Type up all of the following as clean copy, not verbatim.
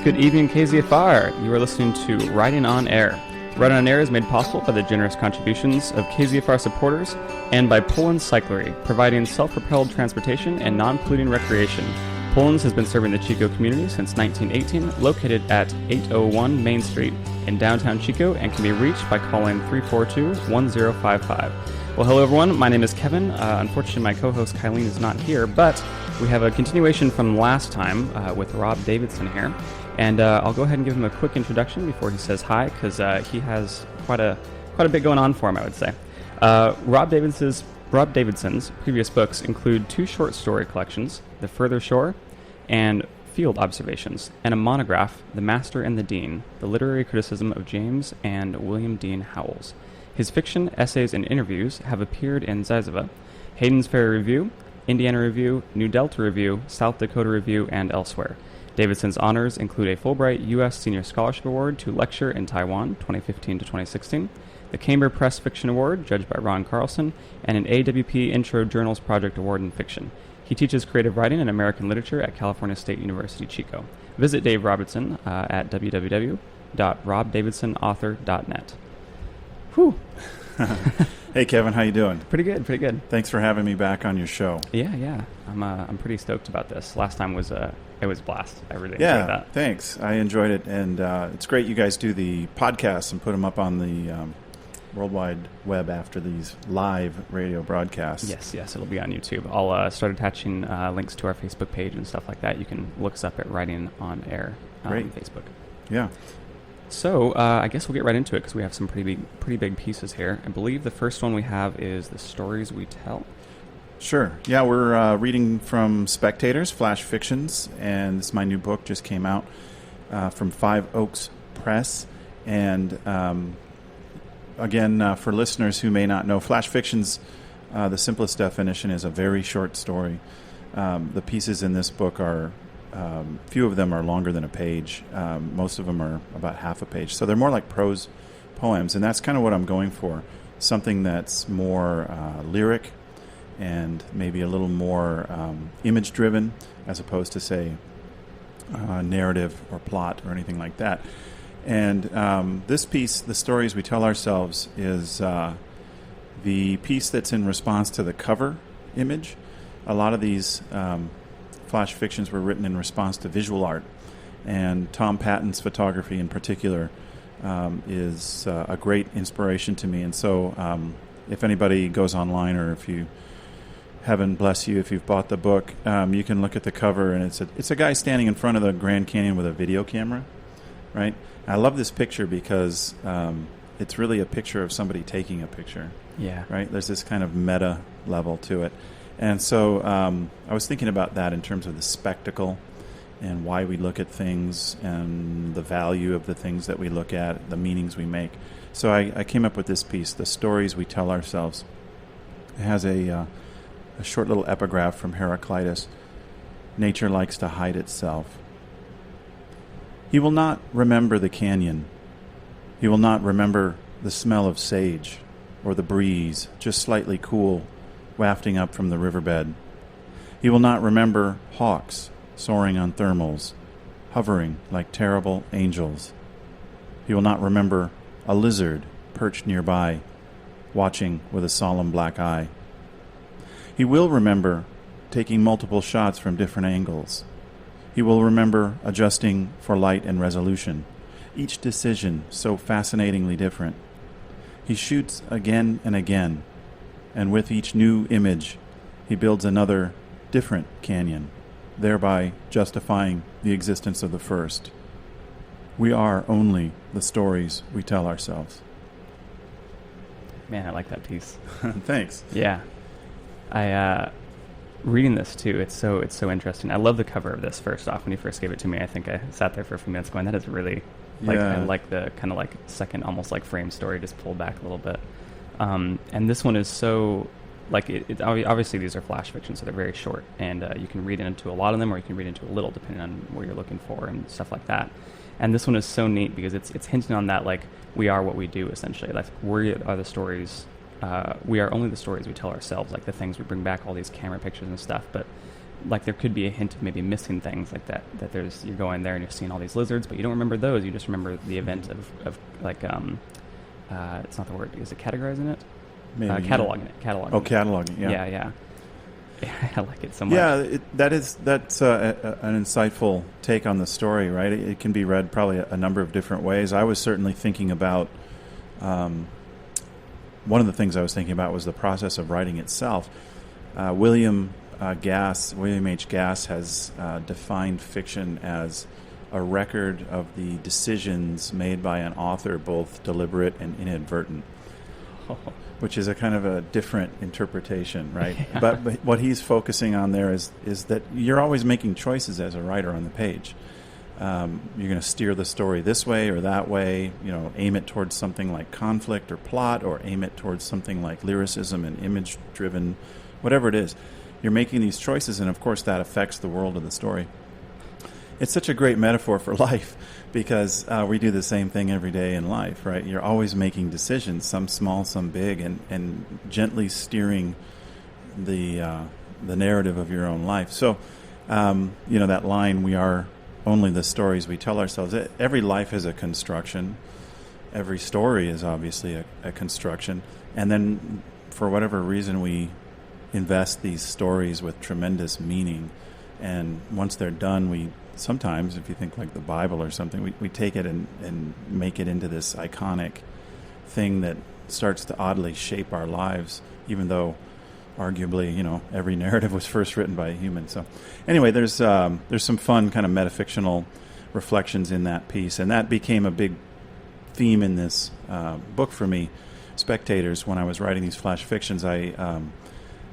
Good evening, KZFR. You are listening to Writing on Air. Writing on Air is made possible by the generous contributions of KZFR supporters and by Pullens Cyclery, providing self-propelled transportation and non-polluting recreation. Pullens has been serving the Chico community since 1918, located at 801 Main Street in downtown Chico, and can be reached by calling 342-1055. Well, hello everyone. My name is Kevin. Unfortunately, my co-host Kylene is not here, but we have a continuation from last time with Rob Davidson here. And I'll go ahead and give him a quick introduction before he says hi, because he has quite a bit going on for him, I would say. Rob Davidson's previous books include 2 short story collections, The Further Shore and Field Observations, and a monograph, The Master and the Dean, The Literary Criticism of James and William Dean Howells. His fiction, essays, and interviews have appeared in Zazava, Hayden's Ferry Review, Indiana Review, New Delta Review, South Dakota Review, and elsewhere. Davidson's honors include a Fulbright U.S. Senior Scholarship Award to lecture in Taiwan, 2015 to 2016, the Camber Press Fiction Award, judged by Ron Carlson, and an AWP Intro Journals Project Award in Fiction. He teaches creative writing and American literature at California State University, Chico. Visit Dave Robertson at www.robdavidsonauthor.net. Whew. Hey Kevin, how you doing? Pretty good. Thanks for having me back on your show. Yeah. I'm pretty stoked about this. Last time was it was a blast. I really enjoyed that. Yeah, thanks. I enjoyed it, and it's great you guys do the podcasts and put them up on the World Wide Web after these live radio broadcasts. Yes, it'll be on YouTube. I'll start attaching links to our Facebook page and stuff like that. You can look us up at Writing on Air on Facebook. Yeah. So I guess we'll get right into it because we have some pretty big pieces here. I believe the first one we have is The Stories We Tell. Sure. Yeah, we're reading from Spectators, Flash Fictions, and this is my new book, just came out from Five Oaks Press. And again, for listeners who may not know, Flash Fictions, the simplest definition is a very short story. The pieces in this book are few of them are longer than a page. Most of them are about half a page. So they're more like prose poems, and that's kind of what I'm going for. Something that's more lyric and maybe a little more image-driven as opposed to, say, narrative or plot or anything like that. And this piece, The Stories We Tell Ourselves, is the piece that's in response to the cover image. A lot of these Flash Fictions were written in response to visual art, and Tom Patton's photography in particular is a great inspiration to me. And so if anybody goes online, or if you, heaven bless you, if you've bought the book, you can look at the cover, and it's a guy standing in front of the Grand Canyon with a video camera, right? I love this picture because it's really a picture of somebody taking a picture. Yeah. Right? There's this kind of meta level to it. And so I was thinking about that in terms of the spectacle and why we look at things and the value of the things that we look at, the meanings we make. So I came up with this piece, The Stories We Tell Ourselves. It has a short little epigraph from Heraclitus. Nature likes to hide itself. He will not remember the canyon. He will not remember the smell of sage or the breeze, just slightly cool, wafting up from the riverbed. He will not remember hawks soaring on thermals, hovering like terrible angels. He will not remember a lizard perched nearby, watching with a solemn black eye. He will remember taking multiple shots from different angles. He will remember adjusting for light and resolution, each decision so fascinatingly different. He shoots again and again, and with each new image, he builds another, different canyon, thereby justifying the existence of the first. We are only the stories we tell ourselves. Man, I like that piece. Thanks. Yeah. Reading this too, it's so interesting. I love the cover of this. First off, when you first gave it to me, I think I sat there for a few minutes going, that is really I like the kind of like second, almost like frame story, just pulled back a little bit. And this one is so like it obviously these are Flash Fiction, so they're very short, and you can read into a lot of them, or you can read into a little, depending on what you're looking for and stuff like that. And this one is so neat because it's hinting on that, like, we are what we do, essentially. Like, we are the stories. We are only the stories we tell ourselves, like the things we bring back, all these camera pictures and stuff. But like there could be a hint of maybe missing things like that. That you're going there and you're seeing all these lizards, but you don't remember those. You just remember the event of like it's not the word. Is it categorizing it? Maybe Cataloging it. Cataloging. Oh, cataloging. Yeah. Yeah. I like it so much. Yeah, that's an insightful take on the story, right? It can be read probably a number of different ways. I was certainly thinking about one of the things I was thinking about was the process of writing itself. William H. Gass has defined fiction as a record of the decisions made by an author, both deliberate and inadvertent. Which is a kind of a different interpretation, right? Yeah. But what he's focusing on there is that you're always making choices as a writer on the page. You're going to steer the story this way or that way, aim it towards something like conflict or plot, or aim it towards something like lyricism and image-driven, whatever it is. You're making these choices, and of course that affects the world of the story. It's such a great metaphor for life, because we do the same thing every day in life, right? You're always making decisions, some small, some big, and gently steering the narrative of your own life. So, that line, we are only the stories we tell ourselves. Every life is a construction. Every story is obviously a construction. And then, for whatever reason, we invest these stories with tremendous meaning. And once they're done, we sometimes, if you think like the Bible or something, we take it and make it into this iconic thing that starts to oddly shape our lives, even though arguably, every narrative was first written by a human. So anyway, there's some fun kind of metafictional reflections in that piece, and that became a big theme in this book for me. Spectators, when I was writing these flash fictions, I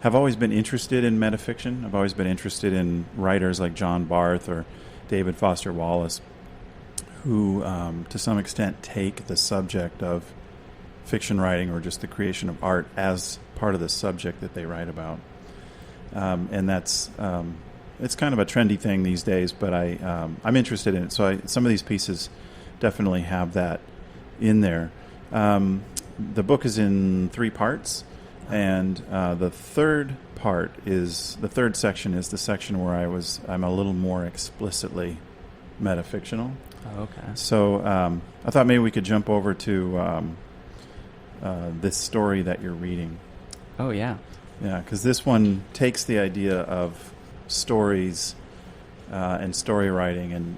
have always been interested in metafiction. I've always been interested in writers like John Barth or David Foster Wallace, who to some extent take the subject of fiction writing or just the creation of art as part of the subject that they write about. And that's it's kind of a trendy thing these days, but I'm interested in it. So some of these pieces definitely have that in there. The book is in 3 parts. And the third section is the section where I'm a little more explicitly metafictional. Oh, okay. So I thought maybe we could jump over to this story that you're reading. Oh, yeah. Yeah, because this one takes the idea of stories and story writing and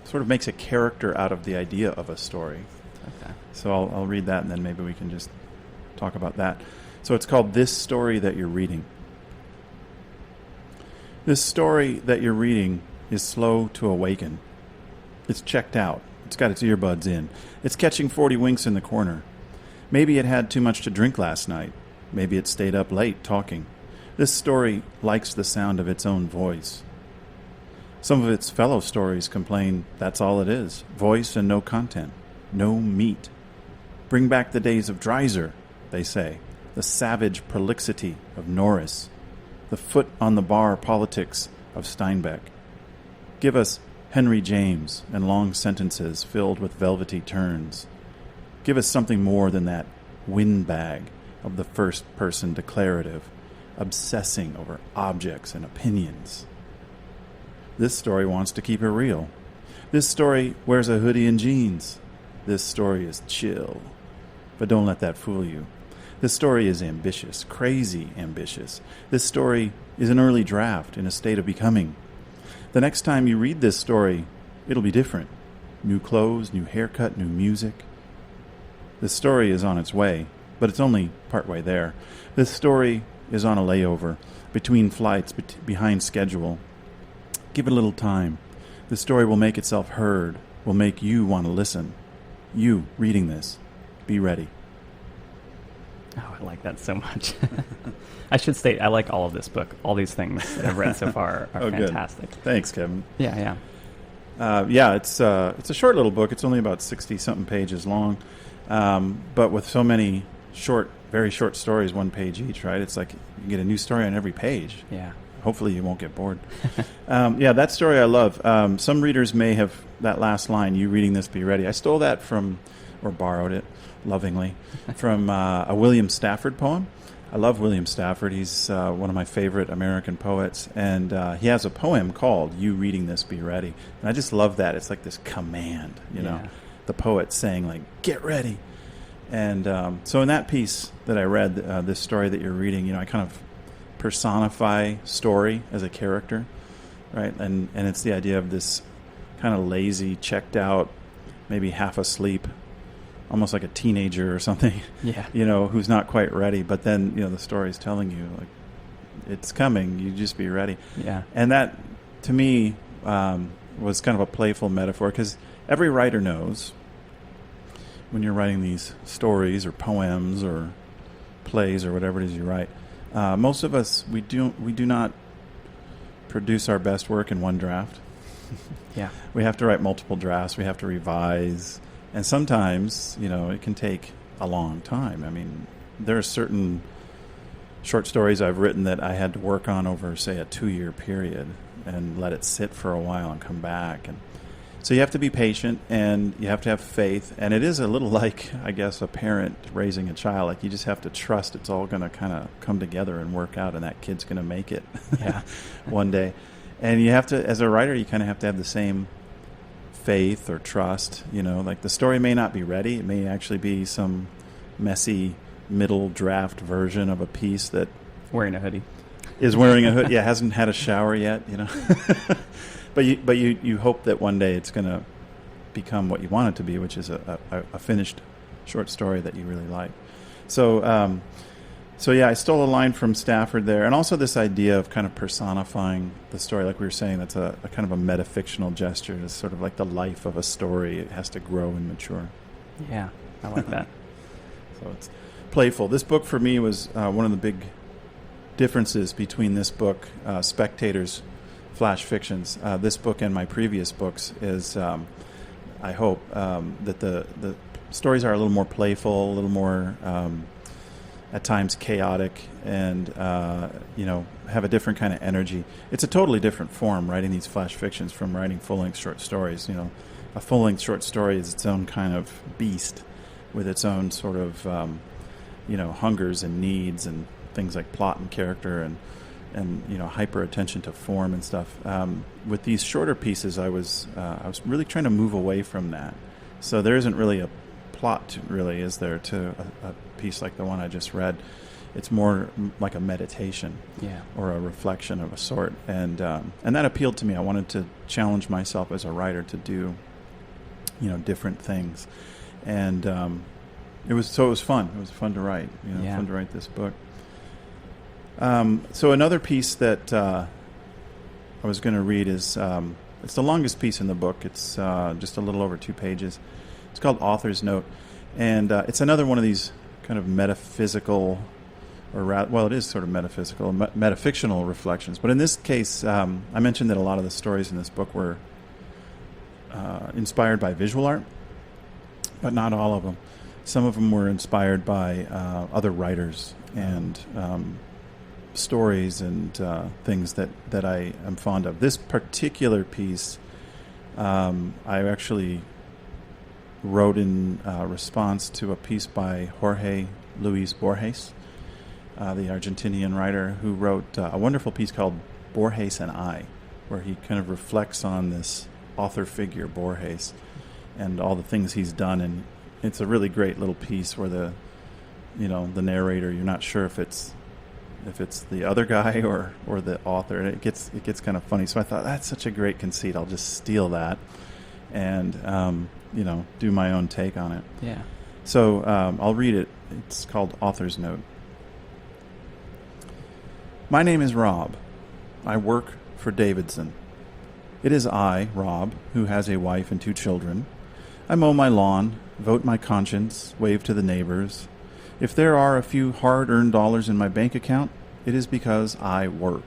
sort of makes a character out of the idea of a story. Okay. So I'll read that, and then maybe we can just talk about that. So it's called This Story That You're Reading. This story that you're reading is slow to awaken. It's checked out. It's got its earbuds in. It's catching 40 winks in the corner. Maybe it had too much to drink last night. Maybe it stayed up late talking. This story likes the sound of its own voice. Some of its fellow stories complain that's all it is, voice and no content, no meat. Bring back the days of Dreiser, they say, the savage prolixity of Norris, the foot-on-the-bar politics of Steinbeck. Give us Henry James and long sentences filled with velvety turns. Give us something more than that windbag of the first-person declarative, obsessing over objects and opinions. This story wants to keep it real. This story wears a hoodie and jeans. This story is chill. But don't let that fool you. This story is ambitious, crazy ambitious. This story is an early draft in a state of becoming. The next time you read this story, it'll be different. New clothes, new haircut, new music. This story is on its way, but it's only partway there. This story is on a layover, between flights, behind schedule. Give it a little time. The story will make itself heard, will make you want to listen. You, reading this, be ready. Oh, I like that so much. I should state, I like all of this book. All these things that I've read so far are fantastic. Good. Thanks, Kevin. Yeah. It's a short little book. It's only about 60-something pages long, but with so many very short stories, 1 page each, right? It's like you get a new story on every page. Yeah. Hopefully you won't get bored. That story I love. Some readers may have that last line, you reading this, be ready. I stole that from, or borrowed it lovingly, from a William Stafford poem. I love William Stafford. He's one of my favorite American poets, and he has a poem called "You Reading This, Be Ready." And I just love that. It's like this command, you know, the poet saying like, "Get ready." And so in that piece that I read, this story that you're reading, you know, I kind of personify story as a character, right? And it's the idea of this kind of lazy, checked out, maybe half asleep, almost like a teenager or something, you know, who's not quite ready. But then, you know, the story is telling you, like, it's coming. You just be ready. Yeah. And that, to me, was kind of a playful metaphor, because every writer knows when you're writing these stories or poems or plays or whatever it is you write, most of us, we do not produce our best work in one draft. Yeah. We have to write multiple drafts. We have to revise. And sometimes, you know, it can take a long time. I mean, there are certain short stories I've written that I had to work on over, say, a 2-year period and let it sit for a while and come back. And so you have to be patient and you have to have faith. And it is a little like, I guess, a parent raising a child. Like, you just have to trust it's all going to kind of come together and work out, and that kid's going to make it one day. And you have to, as a writer, you kind of have to have the same faith or trust. You know, like, the story may not be ready. It may actually be some messy middle draft version of a piece that wearing a hoodie is wearing a hood. Yeah, hasn't had a shower yet. You know, but you hope that one day it's going to become what you want it to be, which is a finished short story that you really like. So yeah, I stole a line from Stafford there, and also this idea of kind of personifying the story, like we were saying. That's a kind of a metafictional gesture. It's sort of like the life of a story. It has to grow and mature. Yeah, I like that. So it's playful. This book for me was one of the big differences between this book, Spectator's Flash Fictions. This book and my previous books is, I hope, that the stories are a little more playful, a little more at times chaotic, and you know, have a different kind of energy. It's a totally different form, writing these flash fictions, from writing full-length short stories. You know, a full-length short story is its own kind of beast, with its own sort of you know, hungers and needs and things like plot and character and you know, hyper attention to form and stuff. With these shorter pieces, I was really trying to move away from that. So there isn't really a plot, really, is there, to a piece like the one I just read. It's more like a meditation, or a reflection of a sort, and that appealed to me. I wanted to challenge myself as a writer to do, you know, different things, and it was fun. It was fun to write. You know, fun to write this book. So another piece that I was going to read is it's the longest piece in the book. It's just a little over 2 pages. It's called Author's Note, and it's another one of these kind of metaphysical, well, it is sort of metaphysical, metafictional reflections. But in this case, I mentioned that a lot of the stories in this book were inspired by visual art, but not all of them. Some of them were inspired by other writers and stories and things that I am fond of. This particular piece, I actually wrote in response to a piece by Jorge Luis Borges, the Argentinian writer, who wrote a wonderful piece called Borges and I, where he kind of reflects on this author figure, Borges, and all the things he's done. And it's a really great little piece where the narrator, you're not sure if it's the other guy or the author, and it gets kind of funny. So I thought, that's such a great conceit. I'll just steal that and do my own take on it. Yeah. So I'll read it. It's called Author's Note. My name is Rob. I work for Davidson. It is I, Rob, who has a wife and 2 children. I mow my lawn, vote my conscience, wave to the neighbors. If there are a few hard-earned dollars in my bank account, it is because I work.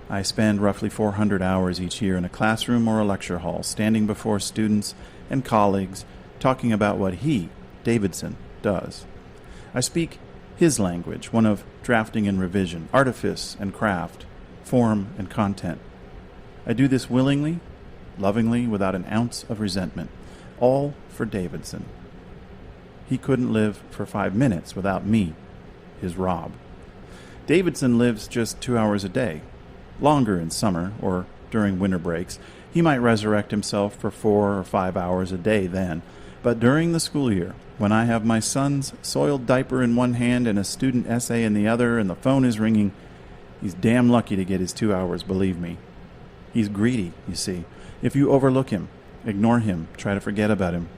I spend roughly 400 hours each year in a classroom or a lecture hall, standing before students and colleagues, talking about what he, Davidson, does. I speak his language, one of drafting and revision, artifice and craft, form and content. I do this willingly, lovingly, without an ounce of resentment, all for Davidson. He couldn't live for 5 minutes without me, his Rob. Davidson lives just 2 hours a day. Longer in summer or during winter breaks. He might resurrect himself for 4 or 5 hours a day then. But during the school year, when I have my son's soiled diaper in one hand and a student essay in the other and the phone is ringing, he's damn lucky to get his 2 hours, believe me. He's greedy, you see. If you overlook him, ignore him, try to forget about him,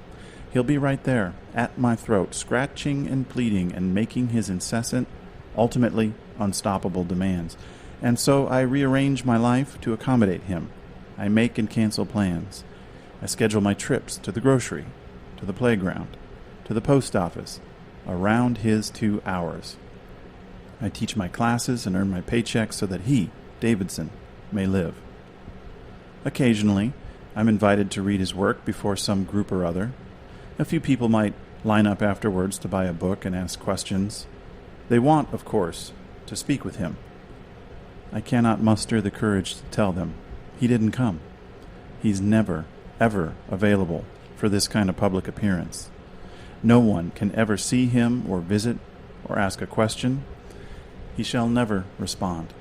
he'll be right there, at my throat, scratching and pleading and making his incessant, ultimately unstoppable demands. And so I rearrange my life to accommodate him. I make and cancel plans. I schedule my trips to the grocery, to the playground, to the post office, around his 2 hours. I teach my classes and earn my paycheck so that he, Davidson, may live. Occasionally, I'm invited to read his work before some group or other. A few people might line up afterwards to buy a book and ask questions. They want, of course, to speak with him. I cannot muster the courage to tell them he didn't come. He's never, ever available for this kind of public appearance. No one can ever see him or visit or ask a question. He shall never respond.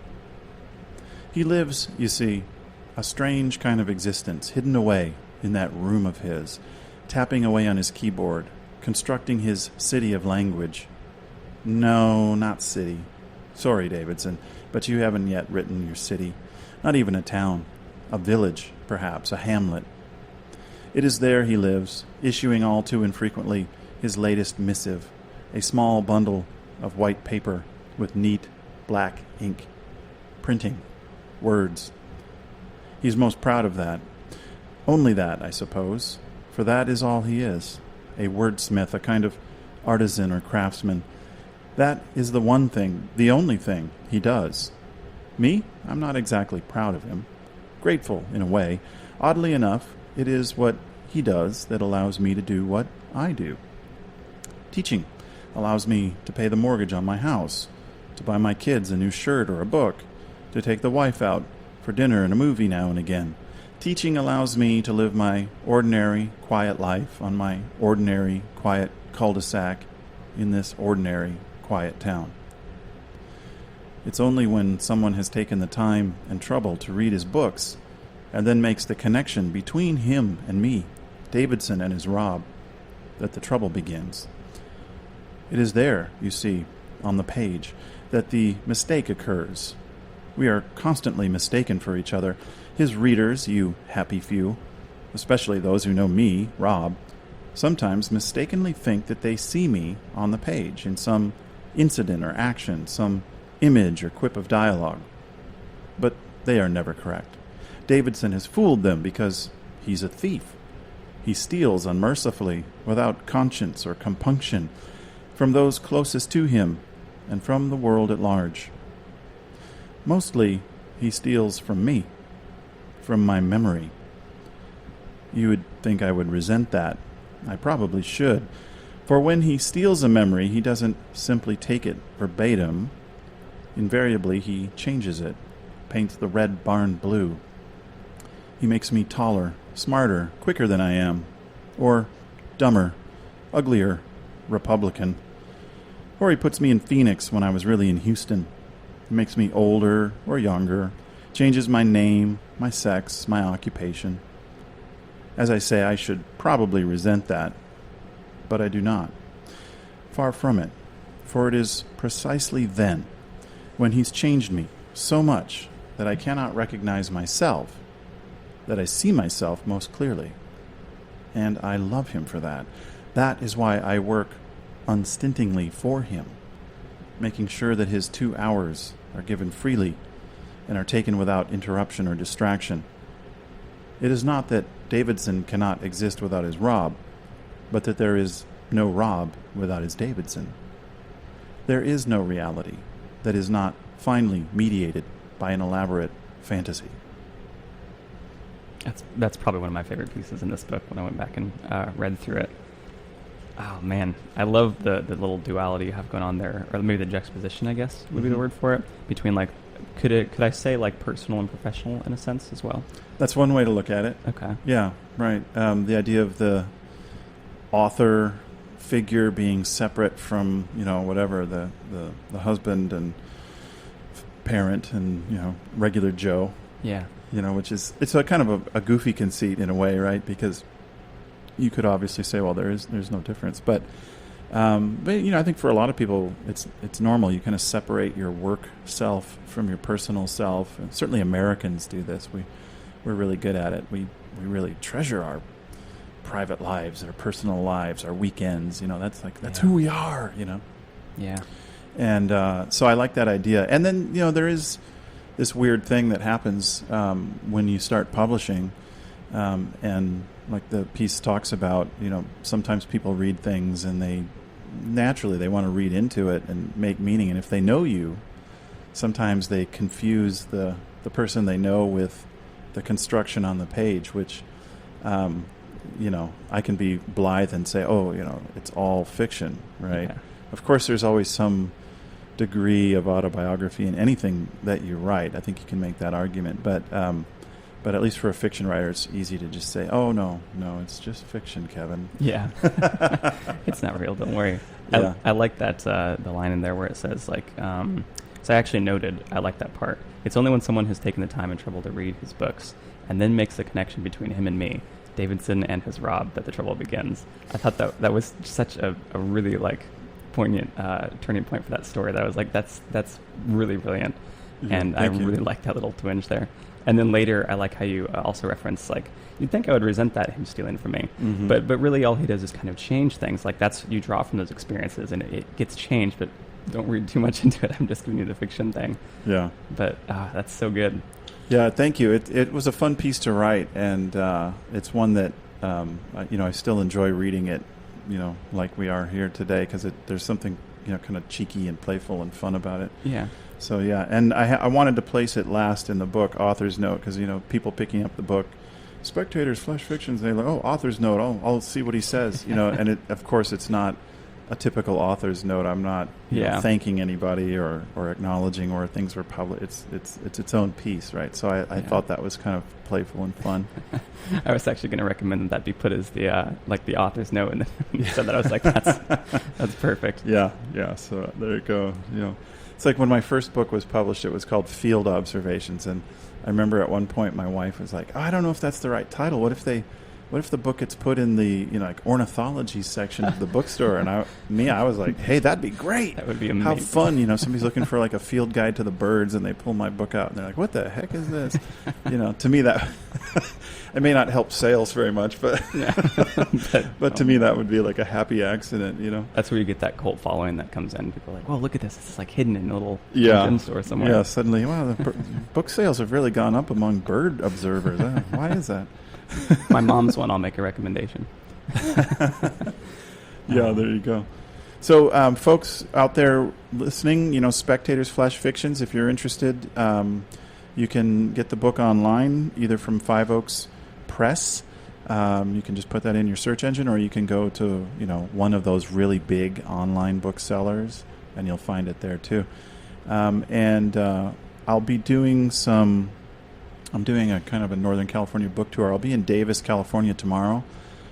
He lives, you see, a strange kind of existence hidden away in that room of his, tapping away on his keyboard, constructing his city of language. No, not city. Sorry, Davidson, but you haven't yet written your city. Not even a town. A village, perhaps, a hamlet. It is there he lives, issuing all too infrequently his latest missive, a small bundle of white paper with neat black ink. Printing. Words. He's most proud of that. Only that, I suppose, for that is all he is, a wordsmith, a kind of artisan or craftsman. That is the one thing, the only thing he does. Me? I'm not exactly proud of him. Grateful, in a way. Oddly enough, it is what he does that allows me to do what I do. Teaching allows me to pay the mortgage on my house, to buy my kids a new shirt or a book, to take the wife out for dinner and a movie now and again. Teaching allows me to live my ordinary, quiet life on my ordinary, quiet cul-de-sac in this ordinary, quiet town. It's only when someone has taken the time and trouble to read his books and then makes the connection between him and me, Davidson and his Rob, that the trouble begins. It is there, you see, on the page, that the mistake occurs. We are constantly mistaken for each other. His readers, you happy few, especially those who know me, Rob, sometimes mistakenly think that they see me on the page in some incident or action, some image or quip of dialogue. But they are never correct. Davidson has fooled them because he's a thief. He steals unmercifully, without conscience or compunction, from those closest to him and from the world at large. Mostly, he steals from me, from my memory. You would think I would resent that. I probably should. For when he steals a memory, he doesn't simply take it verbatim. Invariably, he changes it, paints the red barn blue. He makes me taller, smarter, quicker than I am, or dumber, uglier, Republican. Or he puts me in Phoenix when I was really in Houston. He makes me older or younger, changes my name, my sex, my occupation. As I say, I should probably resent that, but I do not. Far from it, for it is precisely then, when he's changed me so much that I cannot recognize myself, that I see myself most clearly. And I love him for that. That is why I work unstintingly for him, making sure that his 2 hours are given freely and are taken without interruption or distraction. It is not that Davidson cannot exist without his Rob, but that there is no Rob without his Davidson. There is no reality that is not finely mediated by an elaborate fantasy. That's probably one of my favorite pieces in this book when I went back and read through it. Oh, man. I love the little duality you have going on there, or maybe the juxtaposition, I guess, would be the word for it, between, like, could I say, like, personal and professional in a sense as well? That's one way to look at it. Okay. Yeah, right. The idea of the author figure being separate from, whatever, the husband and parent and, regular Joe, Yeah. which is, it's a kind of a goofy conceit in a way, right? Because you could obviously say, well, there's no difference. But I think for a lot of people, it's normal. You kind of separate your work self from your personal self. And certainly Americans do this. We're really good at it. We really treasure our private lives, our personal lives, our weekends. That's who we are. Yeah. And so I like that idea. And then there is this weird thing that happens when you start publishing, and like the piece talks about, sometimes people read things and they want to read into it and make meaning. And if they know you, sometimes they confuse the person they know with the construction on the page, which, I can be blithe and say, oh, it's all fiction, right? Yeah. Of course, there's always some degree of autobiography in anything that you write. I think you can make that argument. But at least for a fiction writer, it's easy to just say, oh, no, it's just fiction, Kevin. Yeah. It's not real, don't worry. Yeah. I like that, the line in there where it says, so I actually noted, I like that part. It's only when someone has taken the time and trouble to read his books and then makes the connection between him and me, Davidson and his Rob, that the trouble begins. I thought that was such a really, poignant turning point for that story. That I was like, that's really brilliant. Yeah, and I really like that little twinge there. And then later, I like how you also reference, you'd think I would resent that, him stealing from me. Mm-hmm. But really all he does is kind of change things. That's, you draw from those experiences and it gets changed, but don't read too much into it. I'm just giving you the fiction thing. Yeah. But that's so good. Yeah, thank you. It was a fun piece to write, and it's one that, I still enjoy reading it, like we are here today, because there's something, kind of cheeky and playful and fun about it. Yeah. So, yeah, and I wanted to place it last in the book, author's note, because, people picking up the book, Spectators, Flash Fictions, they're like, oh, author's note, I'll see what he says, and of course it's not a typical author's note. I'm not thanking anybody or acknowledging or things were public. It's its own piece, right? So I thought that was kind of playful and fun. I was actually going to recommend that be put as the the author's note, and then when you said that, I was like, that's perfect. Yeah. So there you go. It's like when my first book was published, it was called Field Observations, and I remember at one point my wife was like, oh, I don't know if that's the right title. What if the book gets put in the ornithology section of the bookstore? And I was like, hey, that'd be great. That would be amazing. How fun, somebody's looking for a field guide to the birds, and they pull my book out, and they're like, what the heck is this? To me that it may not help sales very much, but but to me that would be a happy accident. That's where you get that cult following that comes in. People are like, well, look at this. It's hidden in a little gem store somewhere. Yeah, suddenly, wow, the book sales have really gone up among bird observers. Why is that? My mom's one. I'll make a recommendation. Yeah, there you go. So, folks out there listening, Spectators, Flash Fictions, if you're interested, you can get the book online, either from Five Oaks Press. You can just put that in your search engine, or you can go to, one of those really big online booksellers, and you'll find it there too. And I'll be doing I'm doing a kind of a Northern California book tour. I'll be in Davis, California tomorrow,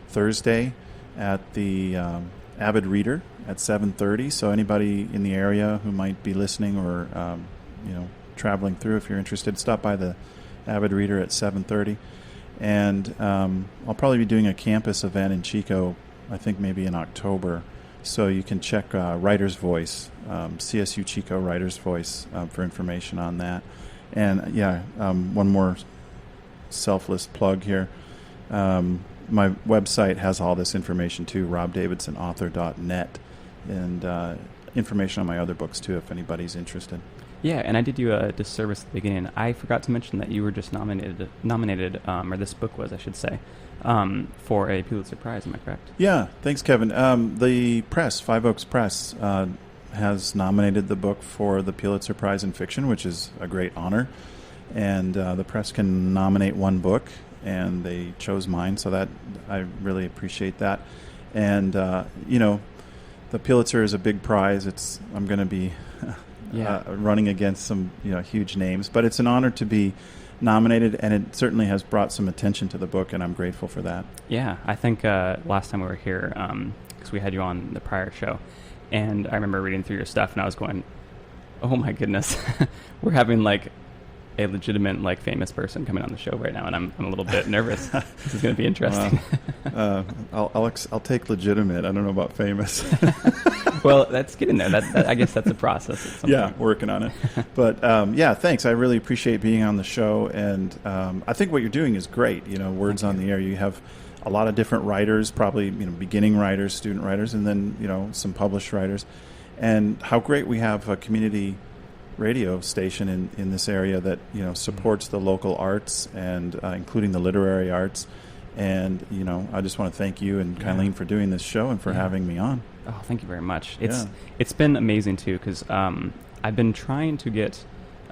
Thursday, at the Avid Reader at 7:30. So anybody in the area who might be listening or traveling through, if you're interested, stop by the Avid Reader at 7:30. And I'll probably be doing a campus event in Chico, I think maybe in October. So you can check Writer's Voice, CSU Chico Writer's Voice for information on that. And one more selfless plug here. My website has all this information too, robdavidsonauthor.net, and information on my other books too, if anybody's interested. Yeah, and I did you a disservice at the beginning. I forgot to mention that you were just nominated, or this book was, I should say, for a Pulitzer Prize. Am I correct? Yeah, thanks, Kevin. The press, Five Oaks Press, has nominated the book for the Pulitzer Prize in Fiction, which is a great honor. And the press can nominate one book, and they chose mine, so that I really appreciate that. And the Pulitzer is a big prize. I'm going to be running against some huge names, but it's an honor to be nominated, and it certainly has brought some attention to the book, and I'm grateful for that. Yeah, I think last time we were here, because we had you on the prior show, and I remember reading through your stuff, and I was going, Oh my goodness. We're having like a legitimate, like, famous person coming on the show right now, and I'm a little bit nervous. This is going to be interesting. I'll take legitimate. I don't know about famous. Well, that's getting there. That I guess that's a process. At some point. Working on it. But yeah, thanks. I really appreciate being on the show, and I think what you're doing is great. Words on the Air. You have a lot of different writers, probably beginning writers, student writers, and then some published writers. And how great we have a community radio station in this area that supports the local arts and including the literary arts. And I just want to thank you and Kylene for doing this show and for having me on. Oh, thank you very much. It's been amazing too, because I've been trying to get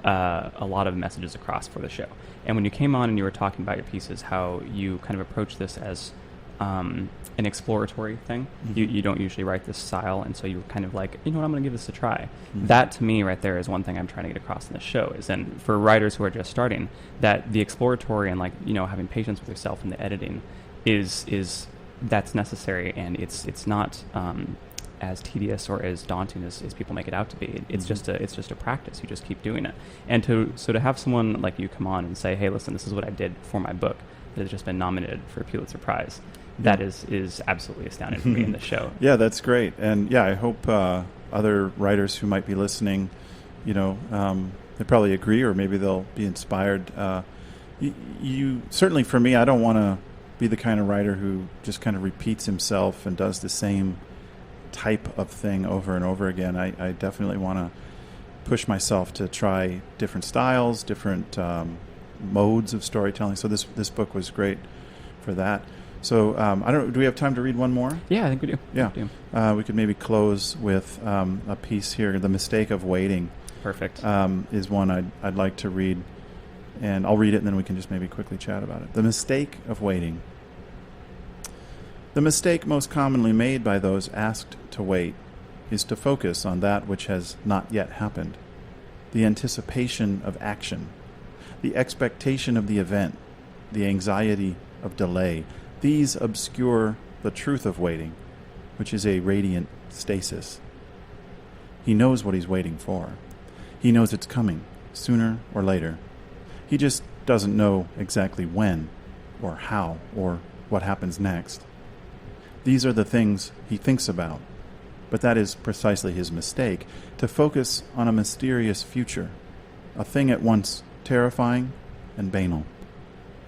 a lot of messages across for the show. And when you came on and you were talking about your pieces, how you kind of approach this as an exploratory thing. Mm-hmm. You don't usually write this style, and so you were kind of like, I'm going to give this a try. Mm-hmm. That, to me, right there is one thing I'm trying to get across in this show, is then for writers who are just starting, that the exploratory and, having patience with yourself in the editing is that's necessary, and it's not as tedious or as daunting as people make it out to be. It's mm-hmm. just a practice. You just keep doing it. And to have someone like you come on and say, hey, listen, this is what I did for my book that has just been nominated for a Pulitzer Prize. That is absolutely astounding for me in the show. Yeah, that's great. And I hope other writers who might be listening, they probably agree, or maybe they'll be inspired. You certainly, for me, I don't want to be the kind of writer who just kind of repeats himself and does the same type of thing over and over again. I definitely want to push myself to try different styles, different modes of storytelling. So this book was great for that. So do we have time to read one more? Yeah, I think we do. Yeah. We could maybe close with a piece here. The Mistake of Waiting. Perfect. Is one I'd like to read. And I'll read it, and then we can just maybe quickly chat about it. The Mistake of Waiting. The mistake most commonly made by those asked to wait is to focus on that which has not yet happened. The anticipation of action. The expectation of the event. The anxiety of delay. These obscure the truth of waiting, which is a radiant stasis. He knows what he's waiting for. He knows it's coming, sooner or later. He just doesn't know exactly when, or how, or what happens next. These are the things he thinks about, but that is precisely his mistake, to focus on a mysterious future, a thing at once terrifying and banal,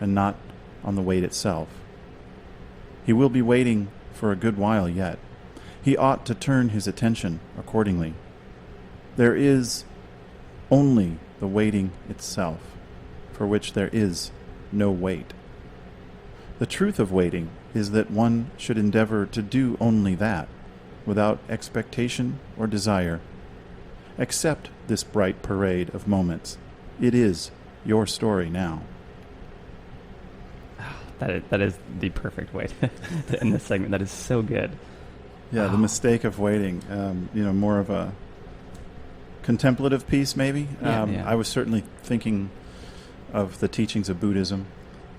and not on the wait itself. He will be waiting for a good while yet. He ought to turn his attention accordingly. There is only the waiting itself, for which there is no wait. The truth of waiting is that one should endeavor to do only that, without expectation or desire. Accept this bright parade of moments. It is your story now. That is the perfect way to end this segment. That is so good. Yeah, The Mistake of Waiting. More of a contemplative piece, maybe. I was certainly thinking of the teachings of Buddhism,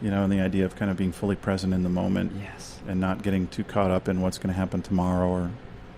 and the idea of kind of being fully present in the moment. Yes. And not getting too caught up in what's going to happen tomorrow or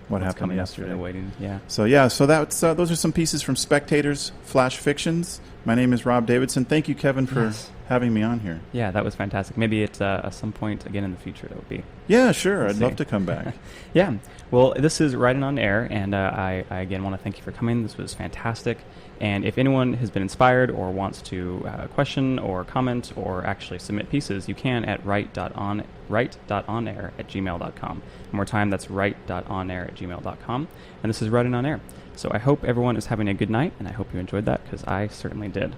what happened yesterday. Waiting. Yeah. So that's those are some pieces from Spectators Flash Fictions. My name is Rob Davidson. Thank you, Kevin, for having me on here. Yeah, that was fantastic. Maybe at some point again in the future that would be. Yeah, sure. I'd love to come back. Yeah. Well, this is Writing on Air, and I again want to thank you for coming. This was fantastic. And if anyone has been inspired or wants to question or comment or actually submit pieces, you can at write.onair@gmail.com. One more time, that's write.onair@gmail.com. And this is Writing on Air. So I hope everyone is having a good night, and I hope you enjoyed that, because I certainly did.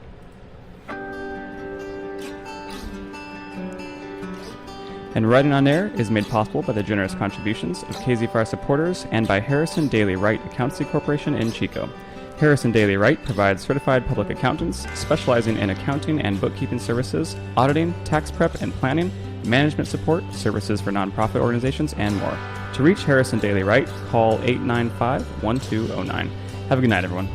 And Writing on Air is made possible by the generous contributions of KZFR supporters and by Harrison Daly Wright Accountancy Corporation in Chico. Harrison Daly Wright provides certified public accountants specializing in accounting and bookkeeping services, auditing, tax prep and planning, management support, services for nonprofit organizations, and more. To reach Harrison Daly Wright, call 895-1209. Have a good night, everyone.